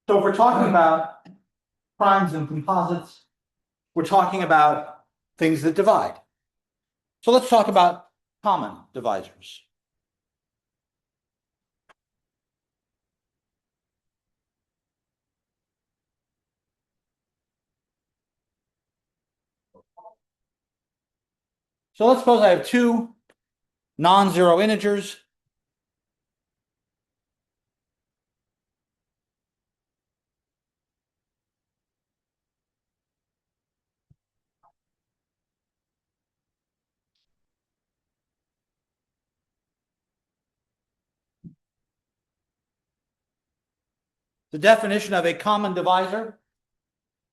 So if we're talking about primes and composites, we're talking about things that divide. So let's talk about common divisors. So let's suppose I have two non-zero integers. The definition of a common divisor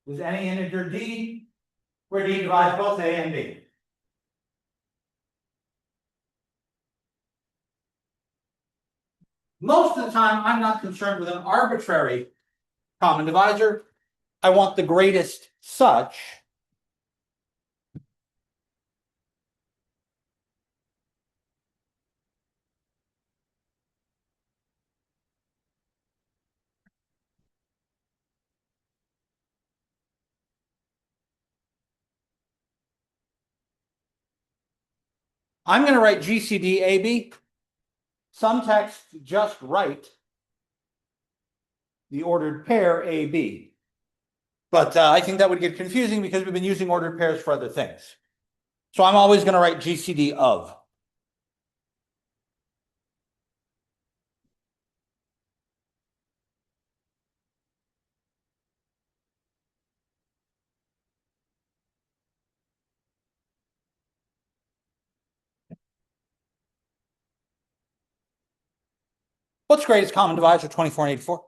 is any integer d where d divides both a and b. Most of the time, I'm not concerned with an arbitrary common divisor. I want the greatest such I'm going to write GCD AB. Some texts just write the ordered pair AB. But I think that would get confusing because we've been using ordered pairs for other things. So I'm always going to write GCD of. What's greatest common divisor, 24 and 84?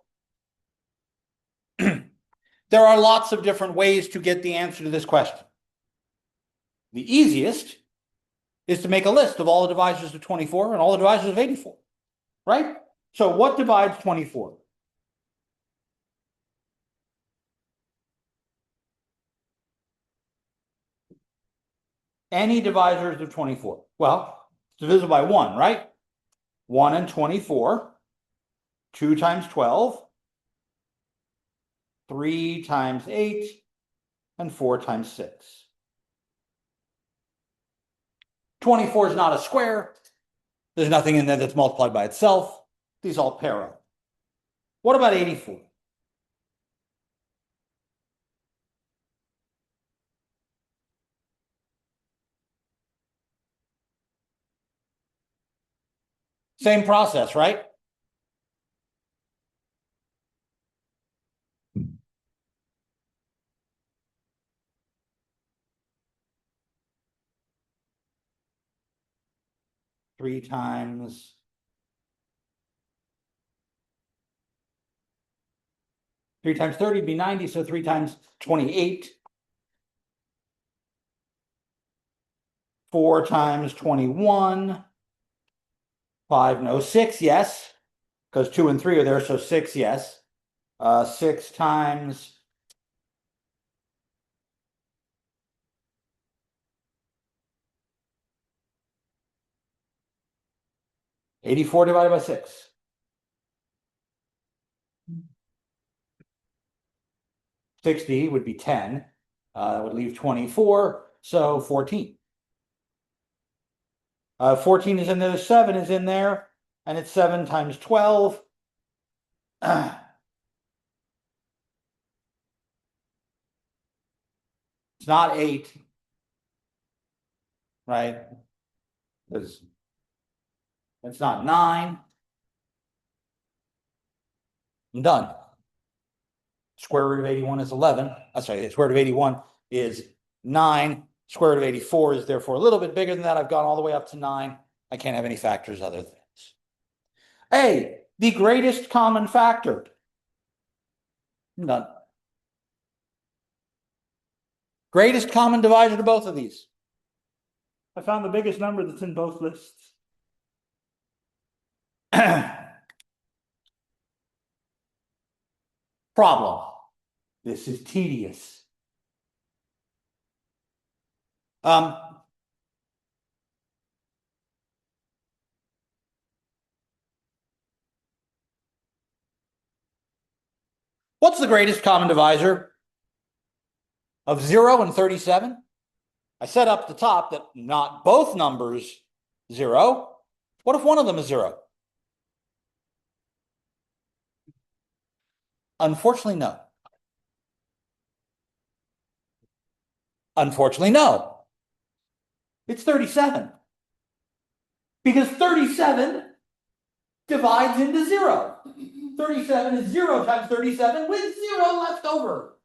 There are lots of different ways to get the answer to this question. The easiest is to make a list of all the divisors of 24 and all the divisors of 84, right? So what divides 24? Any divisors of 24? Well, it's divisible by 1, right? 1 and 24, 2 times 12, 3 times 8, and 4 times 6. 24 is not a square. There's nothing in there that's multiplied by itself. These all pair up. What about 84? Same process, right? Three times 30 would be 90, so 3 times 28. 4 times 21. 5, no. 6, yes. Because 2 and 3 are there, so 6, yes. 6 times 84 divided by 6. 60 would be 10. That would leave 24, so 14. 14 is in there, 7 is in there, and it's 7 times 12. It's not 8, right? It's not 9. I'm done. Square root of 81 is 11. I'm sorry, the square root of 81 is 9. Square root of 84 is therefore a little bit bigger than that. I've gone all the way up to 9. I can't have any factors other than this. A, the greatest common factor. None. Greatest common divisor to both of these. I found the biggest number that's in both lists. Problem. This is tedious. What's the greatest common divisor of 0 and 37? I said up the top that not both numbers 0. What if one of them is 0? Unfortunately, no. Unfortunately, no. It's 37. Because 37 divides into 0. 37 is 0 times 37 with 0 left over.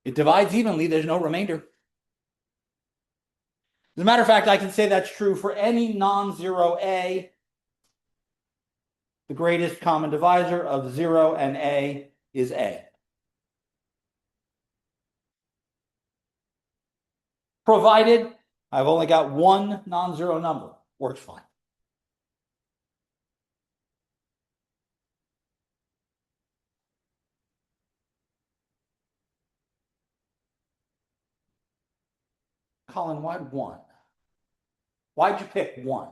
It divides evenly. There's no remainder. As a matter of fact, I can say that's true for any non-zero A. The greatest common divisor of 0 and A is A. Provided I've only got one non-zero number. Works fine. Colin, why 1? Why'd you pick 1?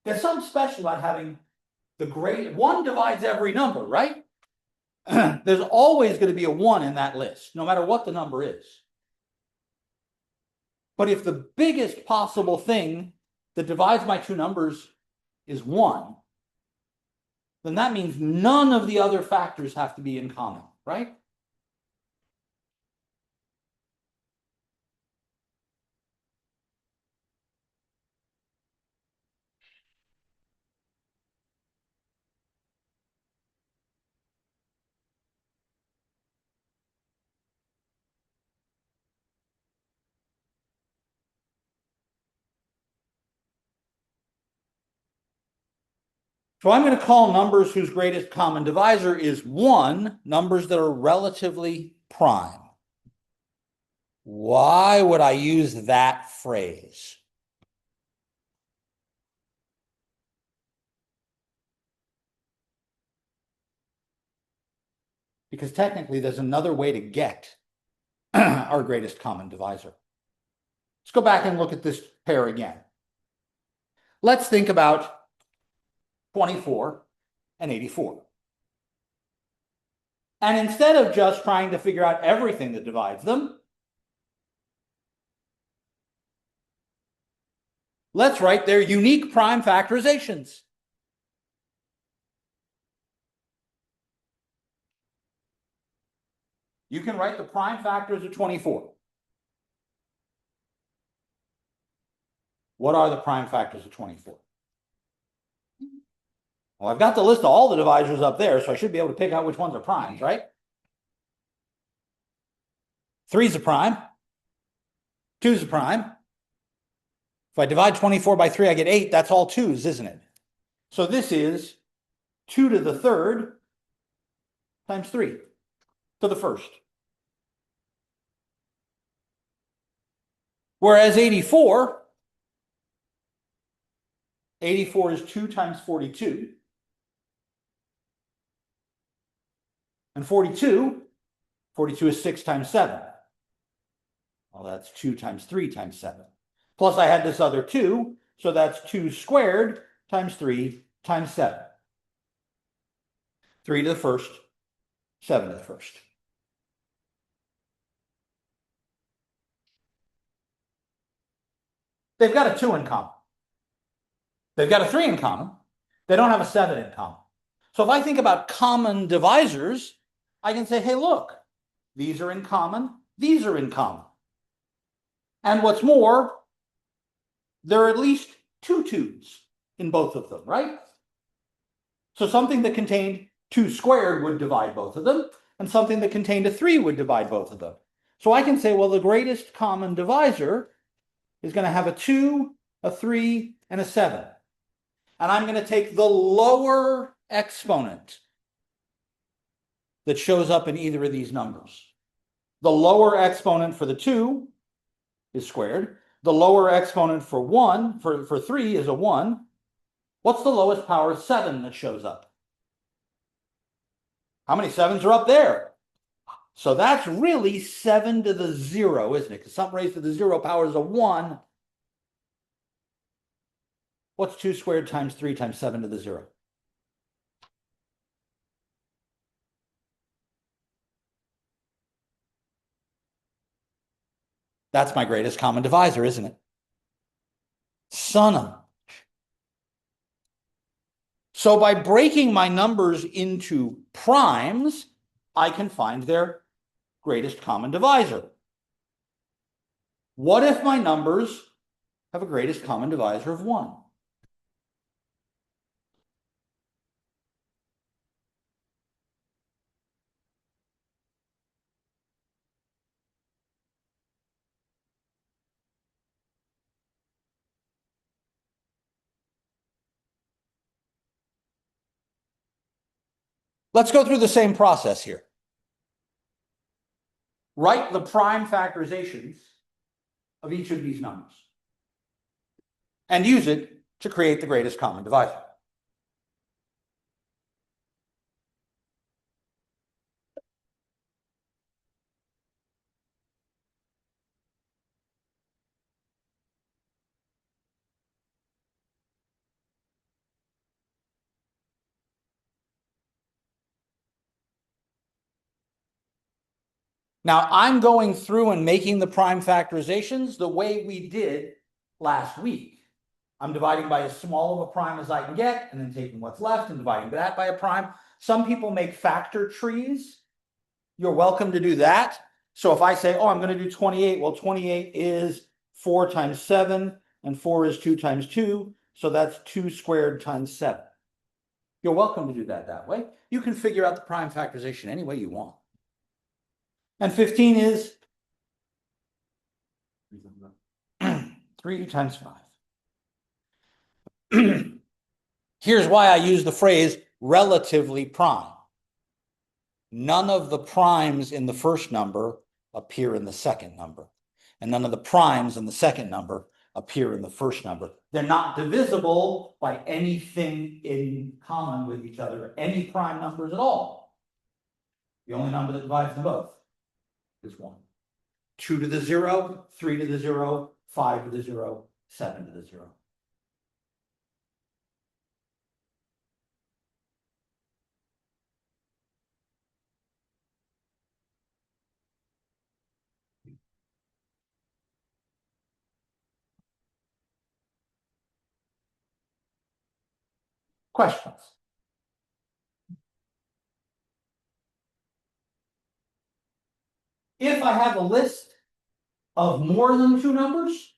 There's something special about having the great 1 divides every number, right? There's always going to be a 1 in that list, no matter what the number is. But if the biggest possible thing that divides my two numbers is 1, then that means none of the other factors have to be in common, right? So I'm going to call numbers whose greatest common divisor is 1, numbers that are relatively prime. Why would I use that phrase? Because technically there's another way to get our greatest common divisor. Let's go back and look at this pair again. Let's think about 24 and 84. And instead of just trying to figure out everything that divides them, let's write their unique prime factorizations. You can write the prime factors of 24. What are the prime factors of 24? Well, I've got the list of all the divisors up there, so I should be able to pick out which ones are primes, right? 3 is a prime. 2 is a prime. If I divide 24 by 3, I get 8. That's all 2's, isn't it? So this is 2 to the third times 3 to the first. Whereas 84 is 2 times 42. And 42 is 6 times 7. Well, that's 2 times 3 times 7. Plus I had this other 2, so that's 2 squared times 3 times 7. 3 to the first, 7 to the first. They've got a 2 in common. They've got a 3 in common. They don't have a 7 in common. So if I think about common divisors, I can say, hey, look, these are in common, these are in common. And what's more, there are at least 2 2's in both of them, right? So something that contained 2 squared would divide both of them, and something that contained a 3 would divide both of them. So I can say, well, the greatest common divisor is going to have a 2, a 3, and a 7. And I'm going to take the lower exponent that shows up in either of these numbers. The lower exponent for the 2 is squared. The lower exponent for 3 is a 1. What's the lowest power 7 that shows up? How many 7s are up there? So that's really 7 to the 0, isn't it? Because something raised to the 0 power is a 1. What's 2 squared times 3 times 7 to the 0? That's my greatest common divisor, isn't it? Son of. So by breaking my numbers into primes, I can find their greatest common divisor. What if my numbers have a greatest common divisor of 1? Let's go through the same process here. Write the prime factorizations of each of these numbers and use it to create the greatest common divisor. Now, I'm going through and making the prime factorizations the way we did last week. I'm dividing by as small of a prime as I can get, and then taking what's left and dividing that by a prime. Some people make factor trees. You're welcome to do that. So if I say, oh, I'm going to do 28, well, 28 is 4 times 7, and 4 is 2 times 2, so that's 2 squared times 7. You're welcome to do that way. You can figure out the prime factorization any way you want. And 15 is 3 times 5. Here's why I use the phrase relatively prime. None of the primes in the first number appear in the second number, and none of the primes in the second number appear in the first number. They're not divisible by anything in common with each other, any prime numbers at all. The only number that divides them both is 1. 2 to the 0, 3 to the 0, 5 to the 0, 7 to the 0. Questions? If I have a list of more than 2 numbers,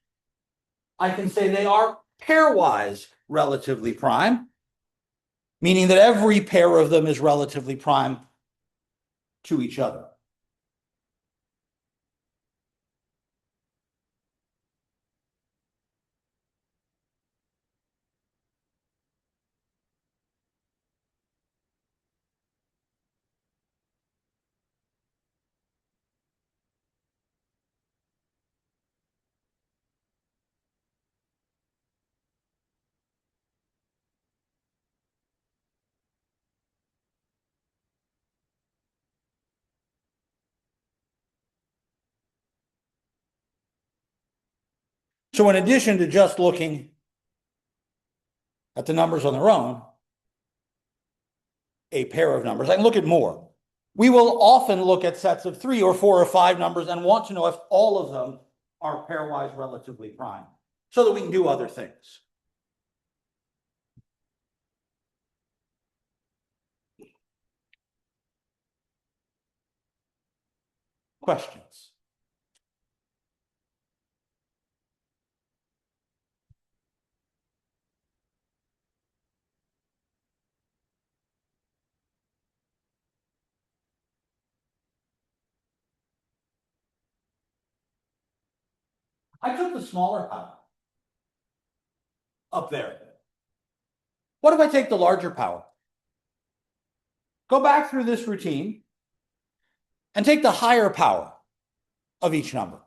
I can say they are pairwise relatively prime, meaning that every pair of them is relatively prime to each other. So in addition to just looking at the numbers on their own, a pair of numbers, I can look at more. We will often look at sets of 3 or 4 or 5 numbers and want to know if all of them are pairwise relatively prime, so that we can do other things. Questions? I took the smaller power up there. What if I take the larger power? Go back through this routine and take the higher power of each number.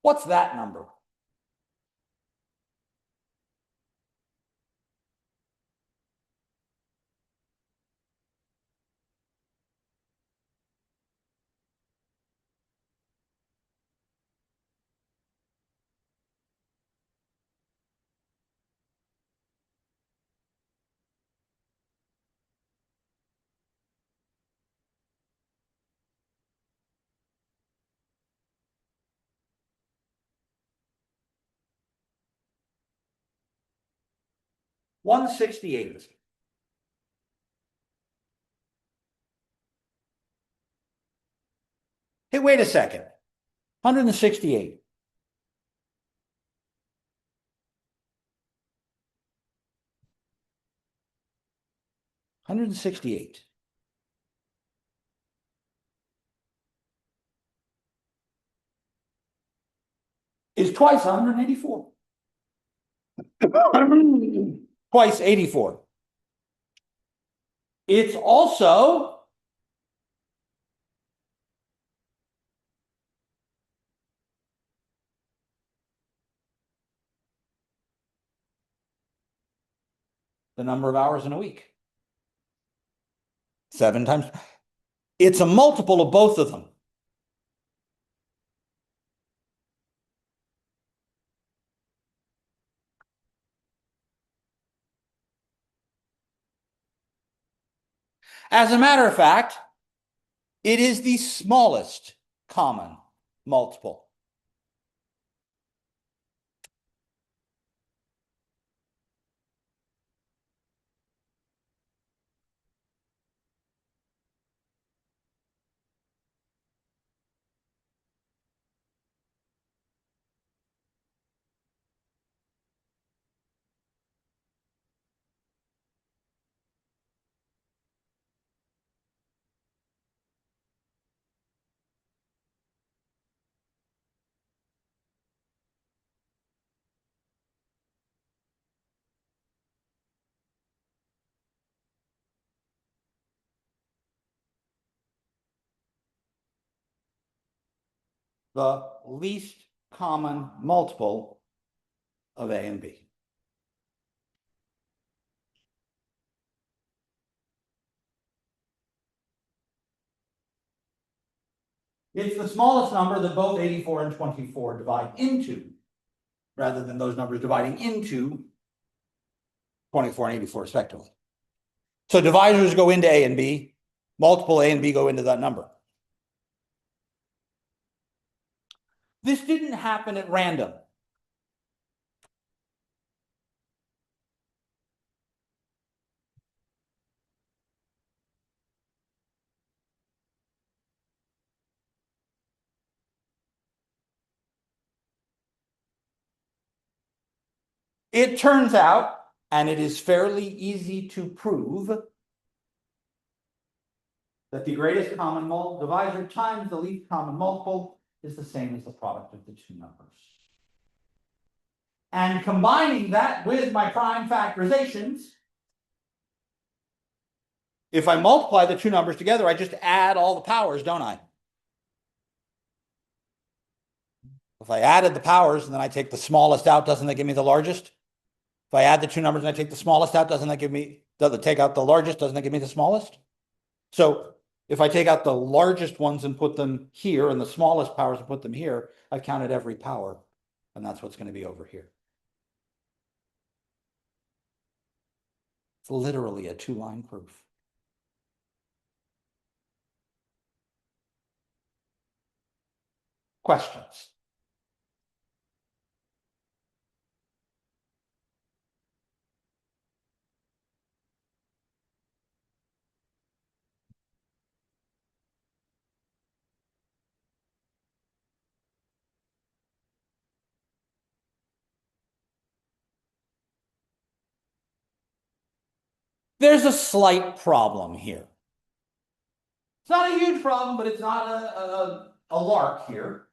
What's that number? $168. Hey, wait a second. 168. $168 is twice 184. Twice 84. It's also the number of hours in a week. 7 times. It's a multiple of both of them. As a matter of fact, it is the smallest common multiple. The least common multiple of A and B. It's the smallest number that both 84 and 24 divide into, rather than those numbers dividing into 24 and 84 respectively. So divisors go into A and B, multiple A and B go into that number. This didn't happen at random. It turns out, and it is fairly easy to prove, that the greatest common divisor times the least common multiple is the same as the product of the two numbers. And combining that with my prime factorizations, if I multiply the two numbers together, I just add all the powers, don't I? If I added the powers and then I take the smallest out, doesn't that give me the largest? If I add the two numbers and I take the smallest out, doesn't that give me, take out the largest, doesn't that give me the smallest? So if I take out the largest ones and put them here and the smallest powers and put them here, I've counted every power, and that's what's going to be over here. It's literally a two-line proof. Questions? There's a slight problem here. It's not a huge problem, but it's not a lark here.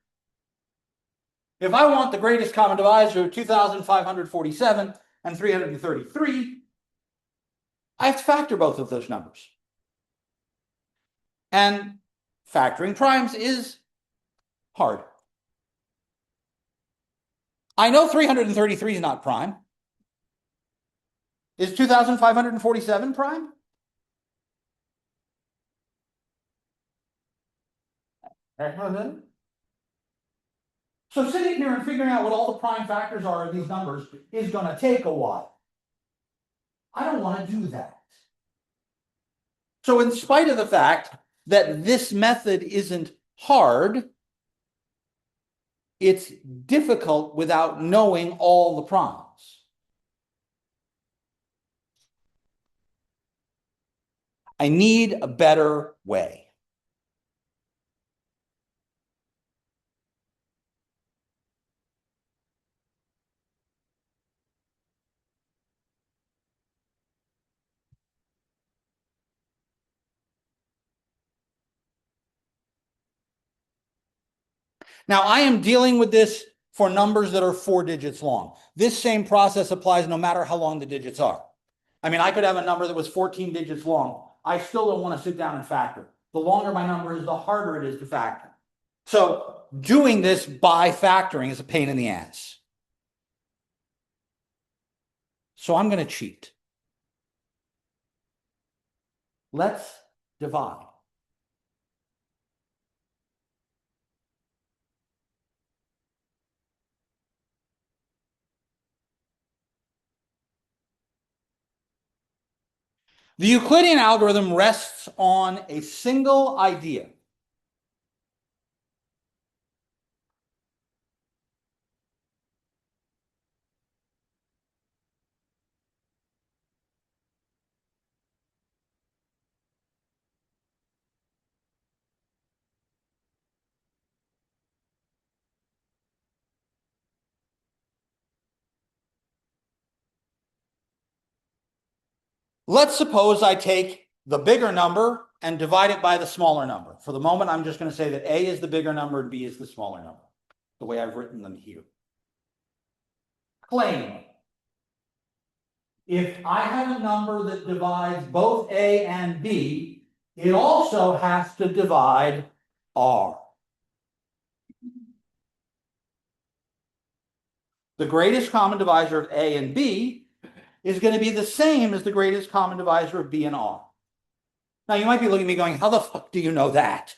If I want the greatest common divisor of 2,547 and 333, I have to factor both of those numbers. And factoring primes is hard. I know 333 is not prime. Is 2,547 prime? So sitting here and figuring out what all the prime factors are of these numbers is going to take a while. I don't want to do that. So in spite of the fact that this method isn't hard, it's difficult without knowing all the primes. I need a better way. Now, I am dealing with this for numbers that are 4 digits long. This same process applies no matter how long the digits are. I mean, I could have a number that was 14 digits long. I still don't want to sit down and factor. The longer my number is, the harder it is to factor. So doing this by factoring is a pain in the ass. So I'm going to cheat. Let's divide. The Euclidean algorithm rests on a single idea. Let's suppose I take the bigger number and divide it by the smaller number. For the moment, I'm just going to say that A is the bigger number and B is the smaller number, the way I've written them here. Claim. If I have a number that divides both A and B, it also has to divide R. The greatest common divisor of A and B is going to be the same as the greatest common divisor of B and R. Now, you might be looking at me going, how the fuck do you know that?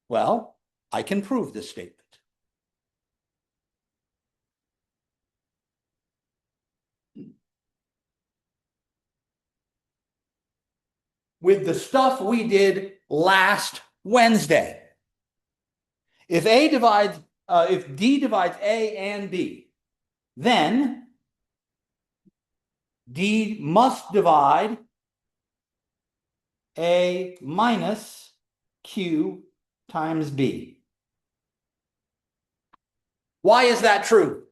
Well, I can prove this statement. With the stuff we did last Wednesday, if D divides A and B, then D must divide A minus Q times B. Why is that true?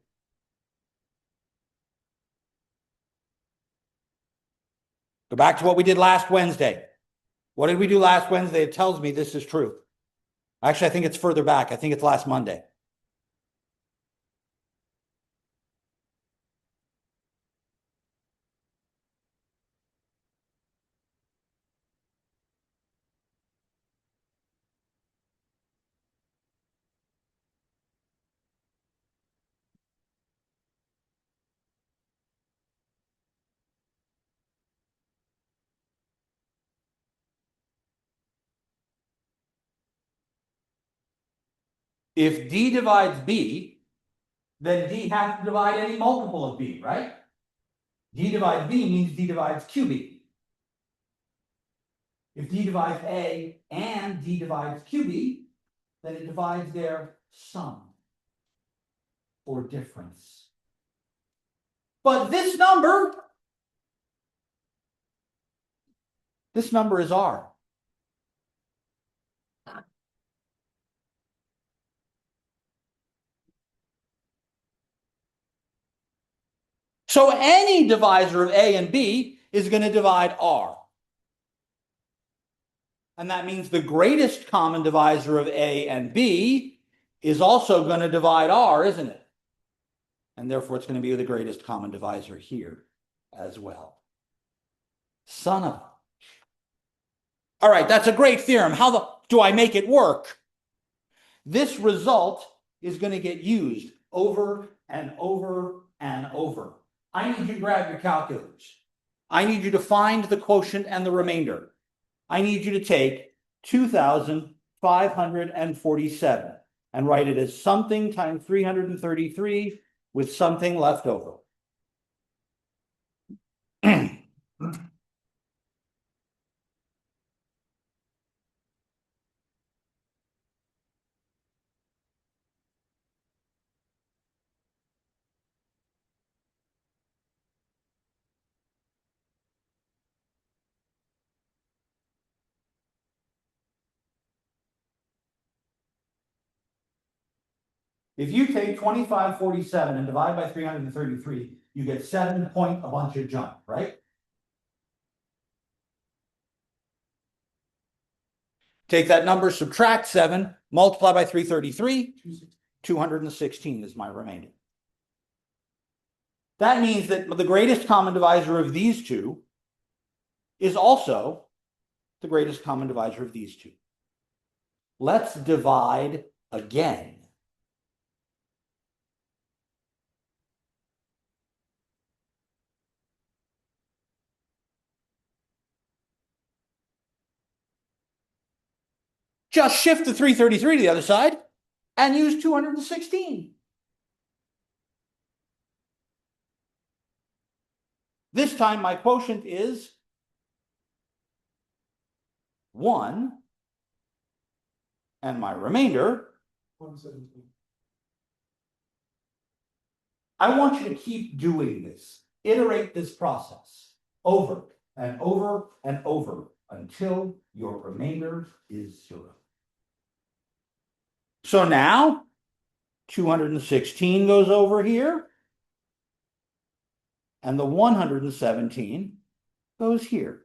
Go back to what we did last Wednesday. What did we do last Wednesday? It tells me this is true. Actually, I think it's further back. I think it's last Monday. If D divides B, then D has to divide any multiple of B, right? D divides B means D divides QB. If D divides A and D divides QB, then it divides their sum or difference. But this number is R. So any divisor of A and B is going to divide R. And that means the greatest common divisor of A and B is also going to divide R, isn't it? And therefore, it's going to be the greatest common divisor here as well. Son of a... All right, that's a great theorem. How do I make it work? This result is going to get used over and over and over. I need you to grab your calculators. I need you to find the quotient and the remainder. I need you to take 2,547 and write it as something times 333 with something left over. If you take 2547 and divide by 333, you get 7 point a bunch of junk, right? Take that number, subtract 7, multiply by 333, 216 is my remainder. That means that the greatest common divisor of these two is also the greatest common divisor of these two. Let's divide again. Just shift the 333 to the other side and use 216. This time my quotient is 1 and my remainder 117. I want you to keep doing this. Iterate this process over and over and over until your remainder is 0. So now 216 goes over here and the 117 goes here.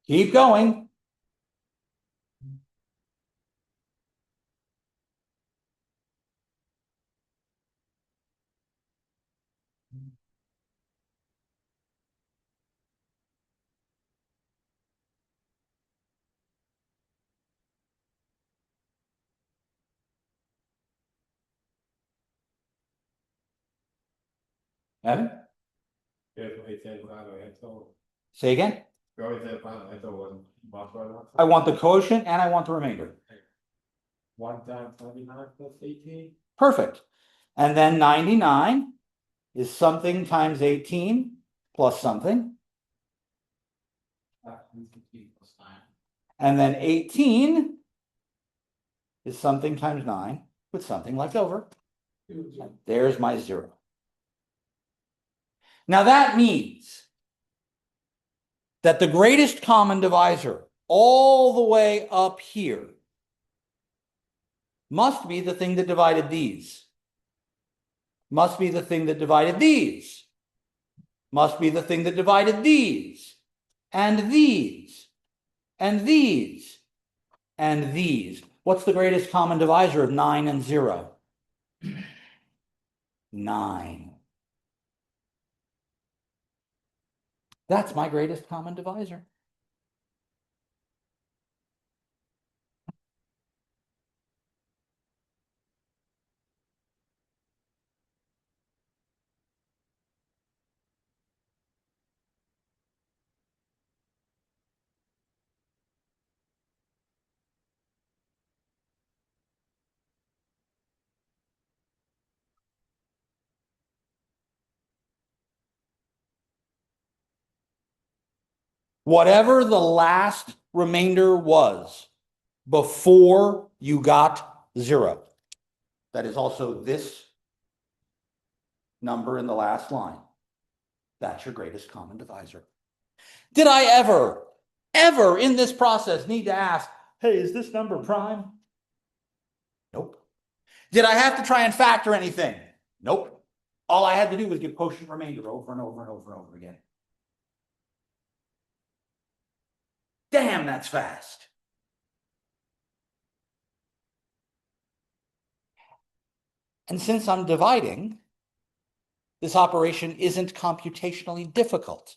Keep going. Evan? Say again? I want the quotient and I want the remainder. 1 times 99 plus 18. Perfect. And then 99 is something times 18 plus something. And then 18 is something times 9 with something left over. There's my 0. Now that means that the greatest common divisor all the way up here must be the thing that divided these. Must be the thing that divided these. Must be the thing that divided these. And these. And these. And these. What's the greatest common divisor of 9 and 0? 9. That's my greatest common divisor. Whatever the last remainder was before you got 0, that is also this number in the last line. That's your greatest common divisor. Did I ever in this process need to ask, hey, is this number prime? Nope. Did I have to try and factor anything? Nope. All I had to do was give quotient remainder over and over and over and over again. Damn, that's fast. And since I'm dividing, this operation isn't computationally difficult.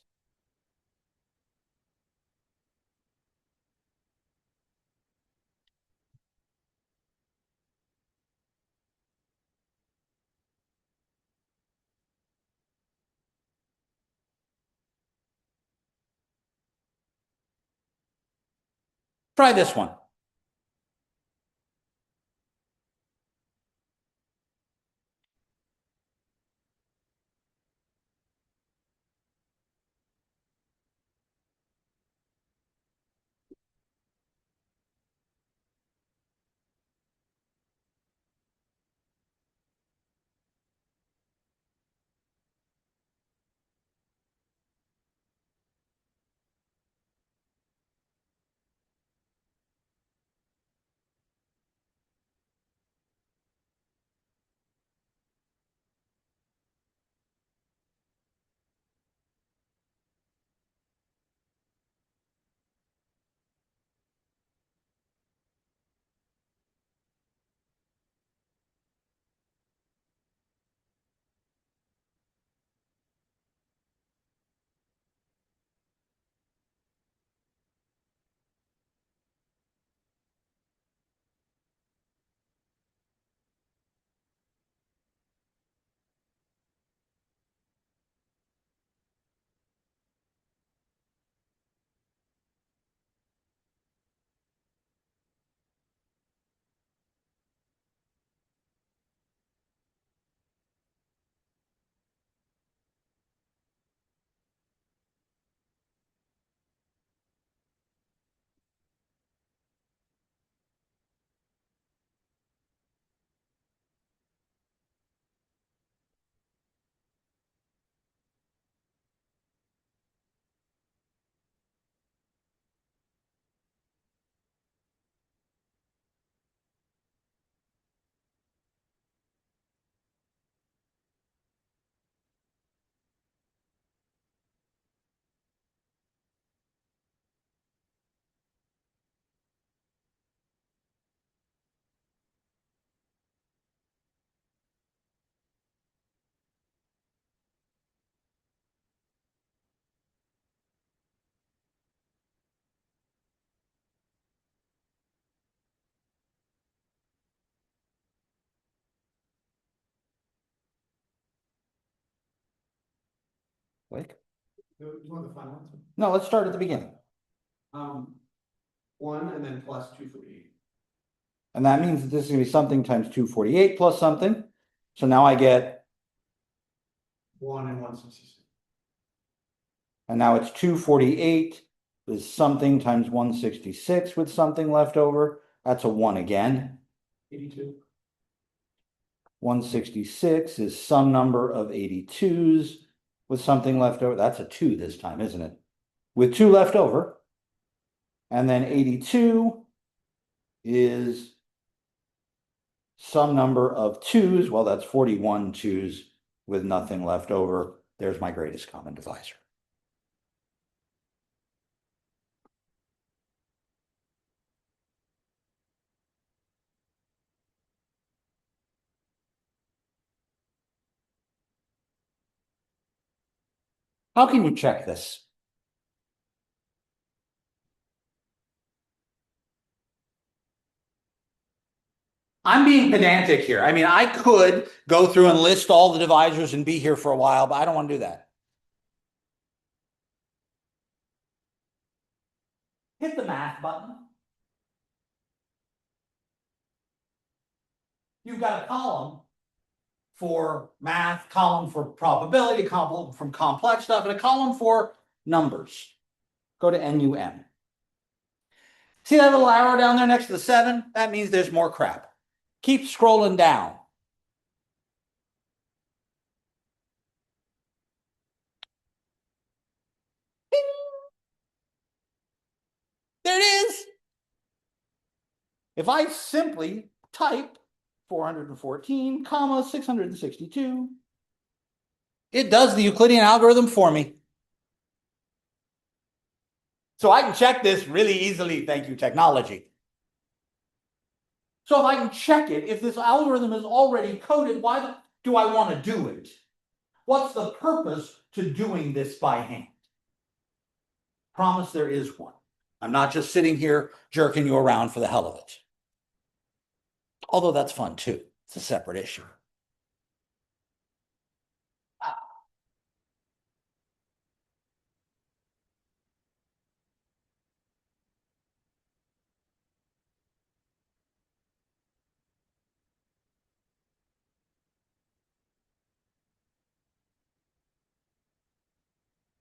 Try this one. Like, You want the final answer? no, let's start at the beginning. 1 and then plus 248. And that means that this is going to be something times 248 plus something. So now I get, 1 and 166. and now it's 248 is something times 166 with something left over. That's a 1 again. 82. 166 is some number of 82s with something left over. That's a 2 this time, isn't it? With 2 left over. And then 82 is some number of 2s. Well, that's 41 2s with nothing left over. There's my greatest common divisor. How can you check this? I'm being pedantic here. I mean, I could go through and list all the divisors and be here for a while, but I don't want to do that. Hit the math button. You've got a column for math, column for probability, column from complex stuff, and a column for numbers. Go to NUM. See that little arrow down there next to the 7? That means there's more crap. Keep scrolling down. Ding! There it is. If I simply type 414, 662, it does the Euclidean algorithm for me. So I can check this really easily, thank you, technology. So if I can check it, if this algorithm is already coded, why do I want to do it? What's the purpose to doing this by hand? Promise there is one. I'm not just sitting here jerking you around for the hell of it. Although that's fun too. It's a separate issue.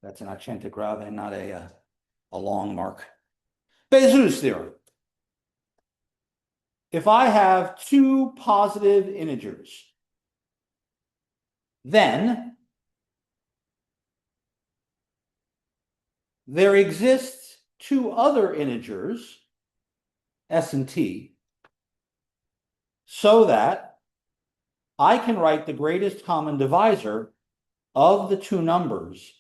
That's an accentic grave and not a long mark. Bezout's theorem. If I have two positive integers, then there exists two other integers, s and t, so that I can write the greatest common divisor of the two numbers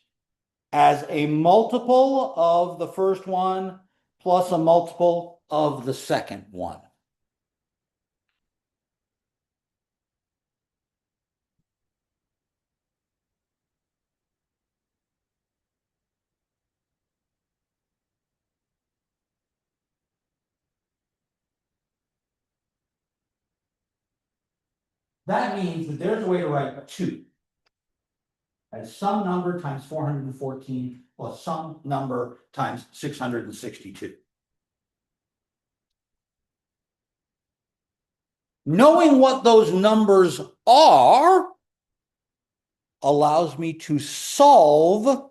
as a multiple of the first one plus a multiple of the second one. That means that there's a way to write 2 as some number times 414 plus some number times 662. Knowing what those numbers are allows me to solve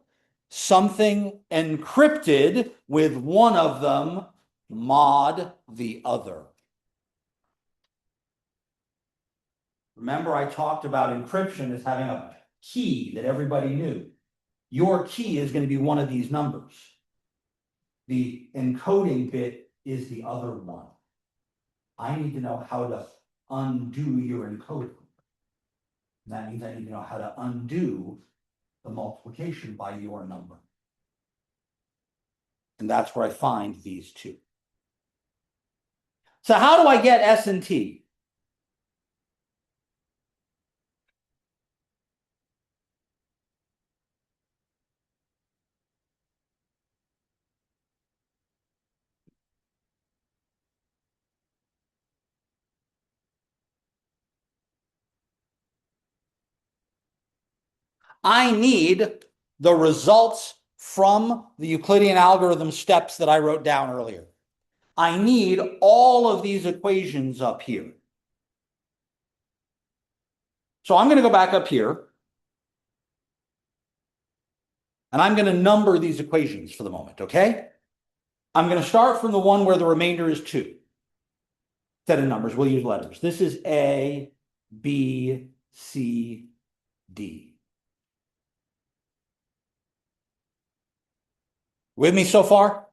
something encrypted with one of them mod the other. Remember, I talked about encryption as having a key that everybody knew. Your key is going to be one of these numbers. The encoding bit is the other one. I need to know how to undo your encoding. That means I need to know how to undo the multiplication by your number. And that's where I find these two. So how do I get S and T? I need the results from the Euclidean algorithm steps that I wrote down earlier. I need all of these equations up here. So I'm going to go back up here. And I'm going to number these equations for the moment, okay? I'm going to start from the one where the remainder is 2. Set of numbers, we'll use letters. This is A, B, C, D. With me so far?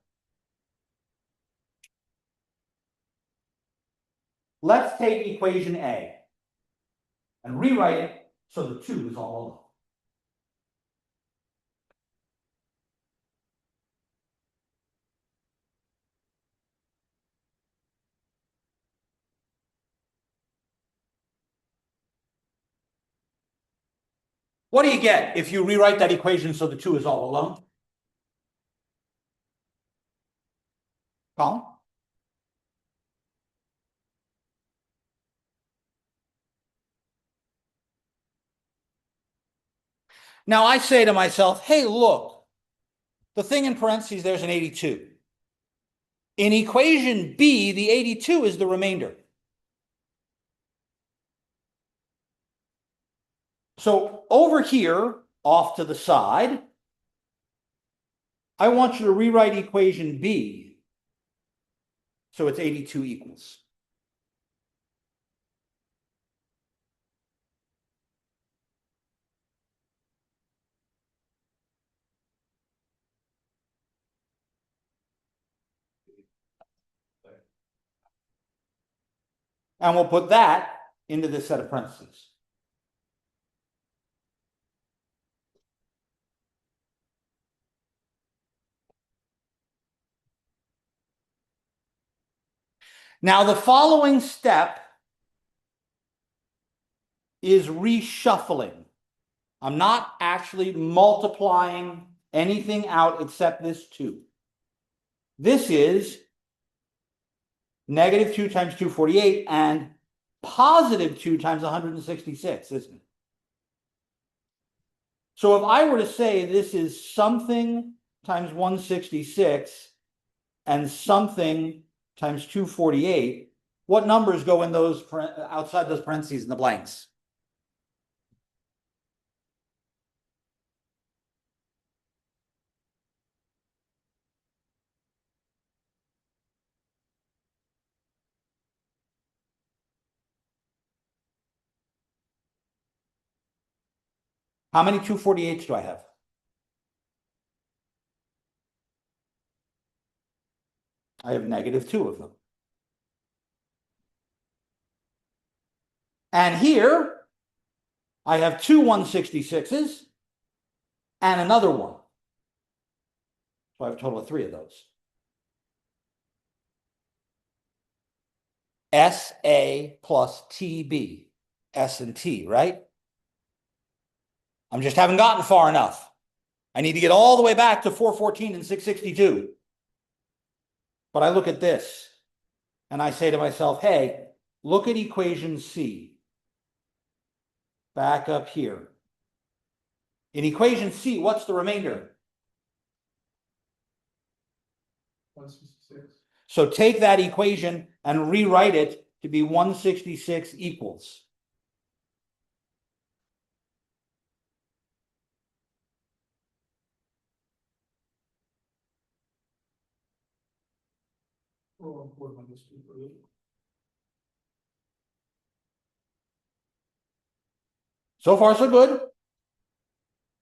Let's take equation A and rewrite it so the 2 is all alone. What do you get if you rewrite that equation so the 2 is all alone? Colin? Now I say to myself, hey, look, the thing in parentheses, there's an 82. In equation B, the 82 is the remainder. So over here, off to the side, I want you to rewrite equation B so it's 82 equals. And we'll put that into this set of parentheses. Now, the following step is reshuffling. I'm not actually multiplying anything out except this 2. This is negative 2 times 248 and positive 2 times 166, isn't it? So if I were to say this is something times 166 and something times 248, what numbers go in those outside those parentheses in the blanks? How many 248s do I have? I have negative 2 of them. And here, I have 2 166s and another one. So I have a total of 3 of those. SA plus TB. S and T, right? I just haven't gotten far enough. I need to get all the way back to 414 and 662. But I look at this and I say to myself, hey, look at equation C. Back up here. In equation C, what's the remainder? 166. So take that equation and rewrite it to be 166 equals. Oh, So far, so good.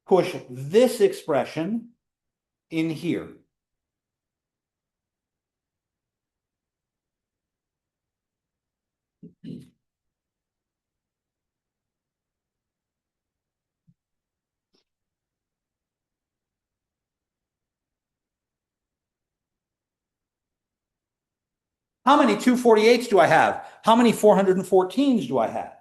Push this expression in here. How many 248s do I have? How many 414s do I have?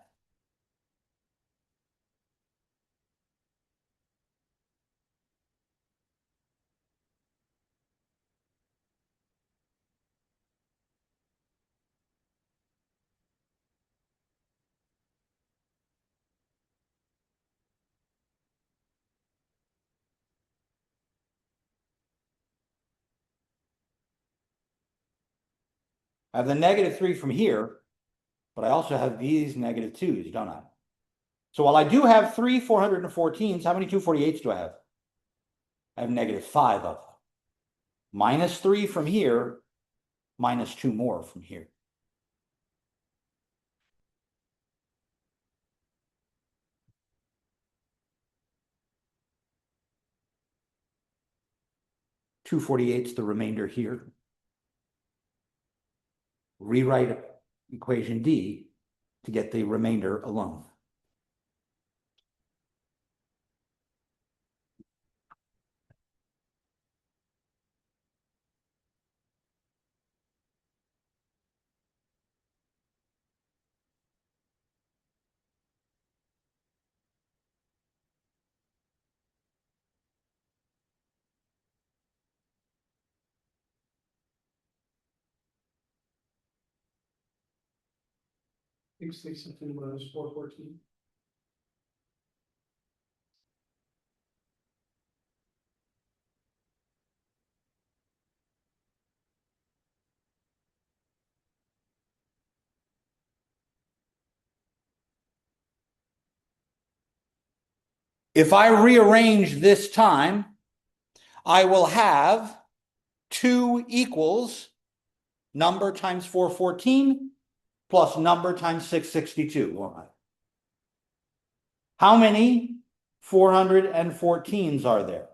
I have the negative 3 from here, but I also have these negative 2s, don't I? So while I do have 3 414s, how many 248s do I have? I have negative 5 of them. Minus 3 from here, minus 2 more from here. Two 248's the remainder here. Rewrite equation D to get the remainder alone. Six sixty-two minus 414. If I rearrange this time, I will have 2 equals number times 414 plus number times 662. Won't I? How many 414s are there?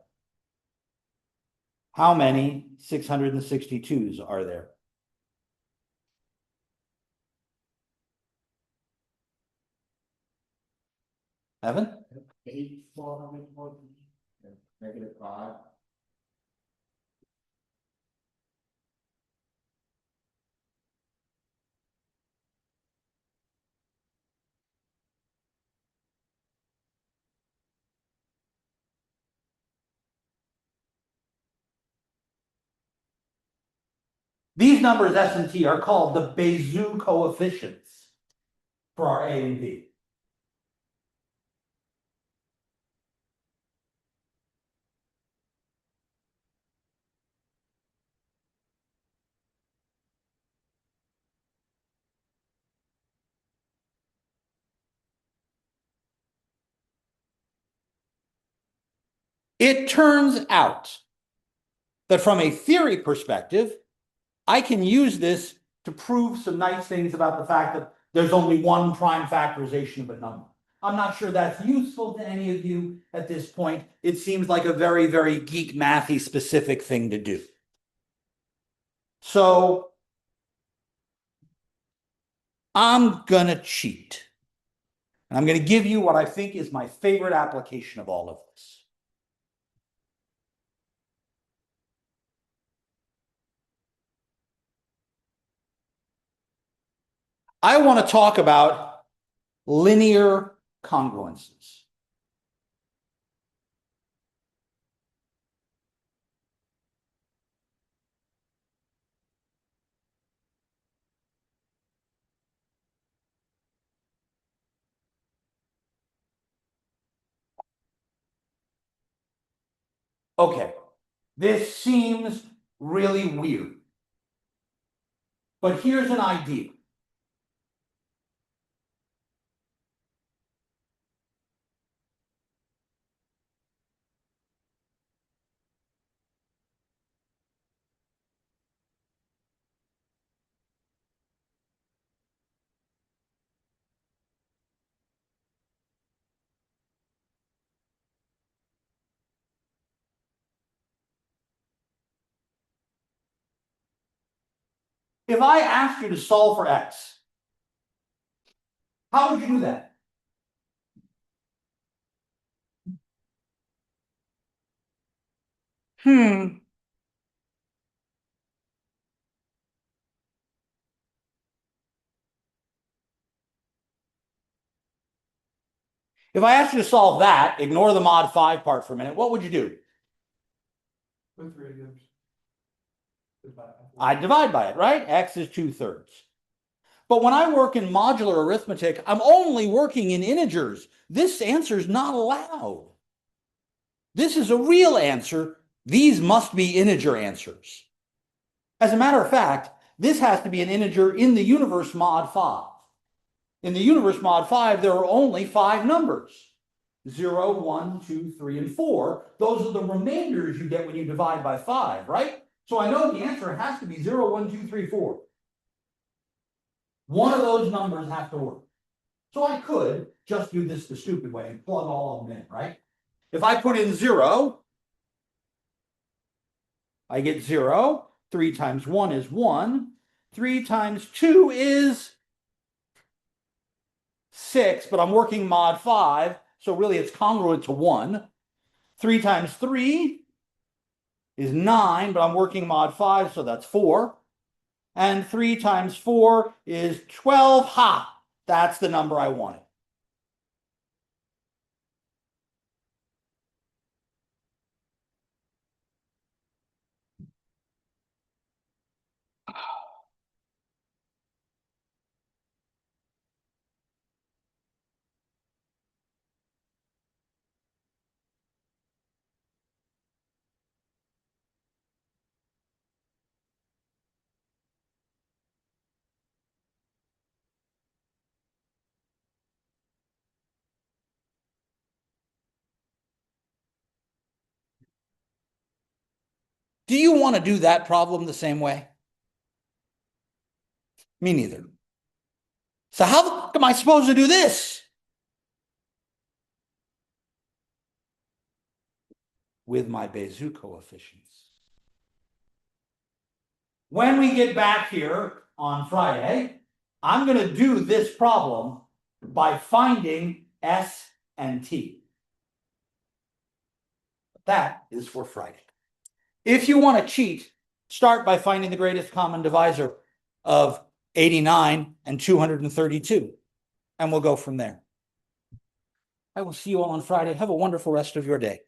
How many 662s are there? Evan? 8 414. Negative 5. These numbers S and T are called the Bézier coefficients for our A and B. It turns out that from a theory perspective, I can use this to prove some nice things about the fact that there's only one prime factorization of a number. I'm not sure that's useful to any of you at this point. It seems like a very, very geek mathy specific thing to do. So I'm gonna cheat. And I'm gonna give you what I think is my favorite application of all of this. I want to talk about linear congruences. Okay, this seems really weird, but here's an idea. If I asked you to solve for x, how would you do that? If I asked you to solve that, ignore the mod 5 part for a minute, what would you do? I'd divide by it, right? X is 2/3. But when I work in modular arithmetic, I'm only working in integers. This answer is not allowed. This is a real answer. These must be integer answers. As a matter of fact, this has to be an integer in the universe mod 5. In the universe mod 5, there are only 5 numbers. 0, 1, 2, 3, and 4. Those are the remainders you get when you divide by 5, right? So I know the answer has to be 0, 1, 2, 3, 4. One of those numbers have to work. So I could just do this the stupid way and plug all of them in, right? If I put in 0, I get 0. 3 times 1 is 1. 3 times 2 is 6, but I'm working mod 5, so really it's congruent to 1. 3 times 3 is 9, but I'm working mod 5, so that's 4. And 3 times 4 is 12. Ha! That's the number I wanted. Do you want to do that problem the same way? Me neither. So how am I supposed to do this? With my Bézier coefficients. When we get back here on Friday, I'm going to do this problem by finding S and T. That is for Friday. If you want to cheat, start by finding the greatest common divisor of 89 and 232, and we'll go from there. I will see you all on Friday. Have a wonderful rest of your day.